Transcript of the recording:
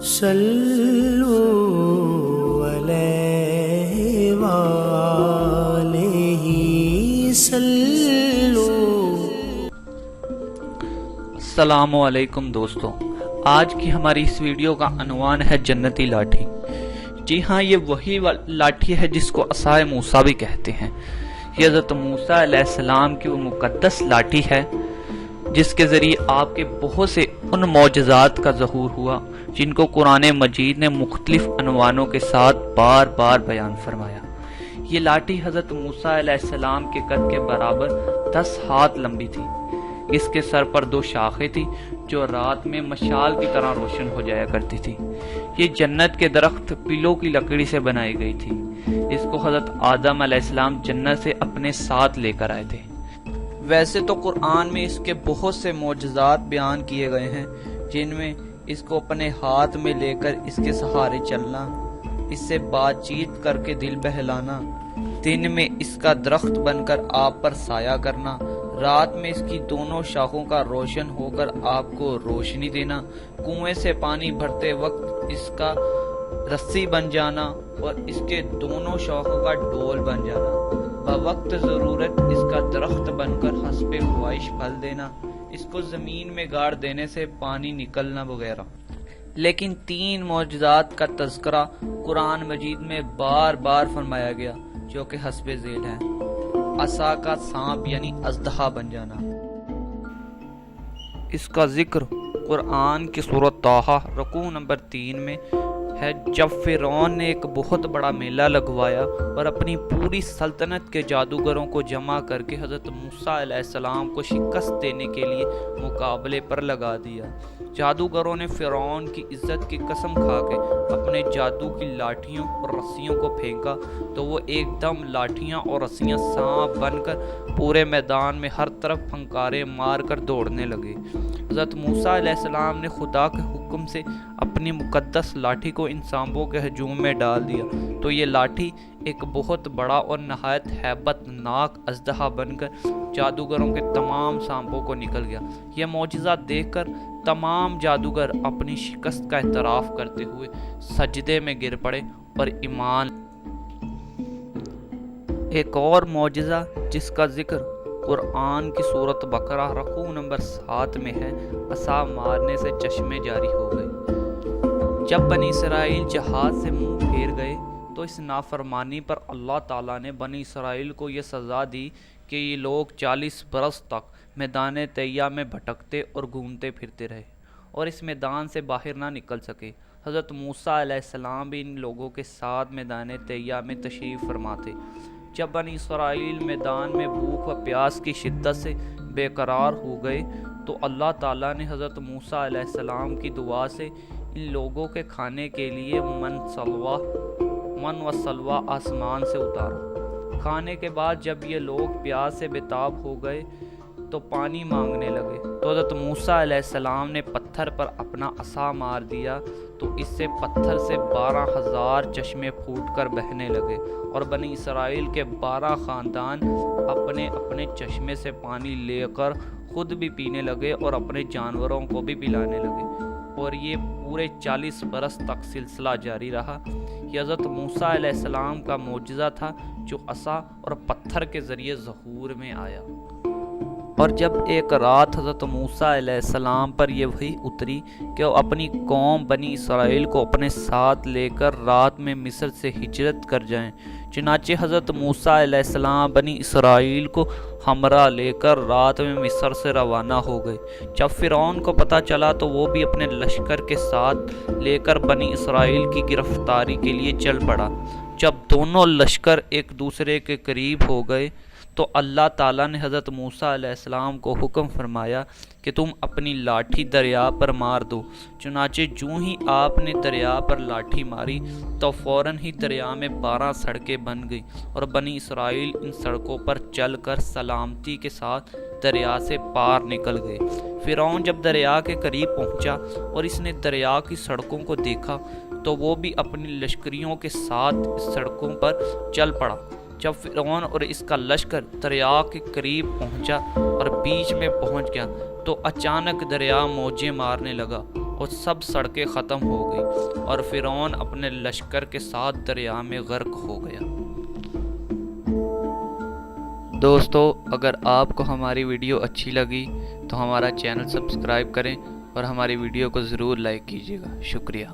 صلو علیہ وآلہ صلو۔ السلام علیکم دوستو، آج کی ہماری اس ویڈیو کا عنوان ہے جنتی لاٹھی۔ جی ہاں، یہ وہی لاٹھی ہے جس کو عصائے موسیٰ بھی کہتے ہیں۔ یہ حضرت موسیٰ علیہ السلام کی وہ مقدس لاٹھی ہے جس کے ذریعے آپ کے بہت سے ان معجزات کا ظہور ہوا جن کو قرآن مجید نے مختلف عنوانوں کے ساتھ بار بار بیان فرمایا۔ یہ لاٹھی حضرت موسیٰ علیہ السلام کے قد کے برابر 10 ہاتھ لمبی تھی۔ اس کے سر پر 2 شاخیں تھی جو رات میں مشال کی طرح روشن ہو جایا کرتی تھی۔ یہ جنت کے درخت پیلوں کی لکڑی سے بنائی گئی تھی۔ اس کو حضرت آدم علیہ السلام جنت سے اپنے ساتھ لے کر آئے تھے۔ ویسے تو قرآن میں اس کے بہت سے معجزات بیان کیے گئے ہیں، جن میں اس کو اپنے ہاتھ میں لے کر اس کے سہارے چلنا، اس سے بات چیت کر کے دل بہلانا، دن میں اس کا درخت بن کر آپ پر سایہ کرنا، رات میں اس کی دونوں شاخوں کا روشن ہو کر آپ کو روشنی دینا، کنویں سے پانی بھرتے وقت اس کا رسی بن جانا اور اس کے دونوں شاخوں کا ڈول بن جانا، بوقت ضرورت اس کا درخت بن کر حسب خواہش پھل دینا، اس کو زمین میں گاڑ دینے سے پانی نکلنا وغیرہ۔ لیکن 3 معجزات کا تذکرہ قرآن مجید میں بار بار فرمایا گیا جو کہ حسب ذیل ہے۔ عصا کا سانپ یعنی اژدہا بن جانا، اس کا ذکر قرآن کی سورۃ طٰہٰ رکوع نمبر 3 میں ہے، جب فرعون نے ایک بہت بڑا میلہ لگوایا اور اپنی پوری سلطنت کے جادوگروں کو جمع کر کے حضرت موسیٰ علیہ السلام کو شکست دینے کے لیے مقابلے پر لگا دیا۔ جادوگروں نے فرعون کی عزت کی قسم کھا کے اپنے جادو کی لاٹھیوں اور رسیوں کو پھینکا تو وہ ایک دم لاٹھیاں اور رسیاں سانپ بن کر پورے میدان میں ہر طرف پھنکارے مار کر دوڑنے لگے۔ حضرت موسیٰ علیہ السلام نے خدا کے حکم سے اپنی مقدس لاٹھی کو ان سانپوں کے ہجوم میں ڈال دیا تو یہ لاٹھی ایک بہت بڑا اور نہایت ہیبت ناک اژدہا بن کر جادوگروں کے تمام سانپوں کو نکل گیا۔ یہ معجزہ دیکھ کر تمام جادوگر اپنی شکست کا اعتراف کرتے ہوئے سجدے میں گر پڑے اور ایمان۔ ایک اور معجزہ جس کا ذکر قرآن کی سورۃ بقرہ رکوع نمبر 7 میں ہے، عصا مارنے سے چشمے جاری ہو گئے۔ جب بنی اسرائیل جہاد سے منہ پھیر گئے تو اس نافرمانی پر اللہ تعالیٰ نے بنی اسرائیل کو یہ سزا دی کہ یہ لوگ 40 برس تک میدان طیہ میں بھٹکتے اور گھومتے پھرتے رہے اور اس میدان سے باہر نہ نکل سکے۔ حضرت موسیٰ علیہ السلام بھی ان لوگوں کے ساتھ میدان طیہ میں تشریف فرما تھے۔ جب بنی اسرائیل میدان میں بھوک و پیاس کی شدت سے بے قرار ہو گئے تو اللہ تعالیٰ نے حضرت موسیٰ علیہ السلام کی دعا سے ان لوگوں کے کھانے کے لیے من و سلوہ آسمان سے اتارا۔ کھانے کے بعد جب یہ لوگ پیاس سے بےتاب ہو گئے تو پانی مانگنے لگے تو حضرت موسیٰ علیہ السلام نے پتھر پر اپنا عصا مار دیا تو اس سے پتھر سے 12,000 چشمے پھوٹ کر بہنے لگے اور بنی اسرائیل کے 12 خاندان اپنے اپنے چشمے سے پانی لے کر خود بھی پینے لگے اور اپنے جانوروں کو بھی پلانے لگے، اور یہ پورے 40 برس تک سلسلہ جاری رہا۔ یہ حضرت موسیٰ علیہ السلام کا معجزہ تھا جو عصا اور پتھر کے ذریعے ظہور میں آیا۔ اور جب ایک رات حضرت موسیٰ علیہ السلام پر یہ وحی اتری کہ وہ اپنی قوم بنی اسرائیل کو اپنے ساتھ لے کر رات میں مصر سے ہجرت کر جائیں، چنانچہ حضرت موسیٰ علیہ السلام بنی اسرائیل کو ہمراہ لے کر رات میں مصر سے روانہ ہو گئے۔ جب فرعون کو پتہ چلا تو وہ بھی اپنے لشکر کے ساتھ لے کر بنی اسرائیل کی گرفتاری کے لیے چل پڑا۔ جب دونوں لشکر ایک دوسرے کے قریب ہو گئے تو اللہ تعالیٰ نے حضرت موسیٰ علیہ السلام کو حکم فرمایا کہ تم اپنی لاٹھی دریا پر مار دو۔ چنانچہ جوں ہی آپ نے دریا پر لاٹھی ماری تو فوراً ہی دریا میں 12 سڑکیں بن گئیں اور بنی اسرائیل ان سڑکوں پر چل کر سلامتی کے ساتھ دریا سے پار نکل گئے۔ فرعون جب دریا کے قریب پہنچا اور اس نے دریا کی سڑکوں کو دیکھا تو وہ بھی اپنی لشکریوں کے ساتھ اس سڑکوں پر چل پڑا۔ جب فرعون اور اس کا لشکر دریا کے قریب پہنچا اور بیچ میں پہنچ گیا تو اچانک دریا موجیں مارنے لگا اور سب سڑکیں ختم ہو گئی اور فرعون اپنے لشکر کے ساتھ دریا میں غرق ہو گیا۔ دوستو، اگر آپ کو ہماری ویڈیو اچھی لگی تو ہمارا چینل سبسکرائب کریں اور ہماری ویڈیو کو ضرور لائک کیجیے گا۔ شکریہ۔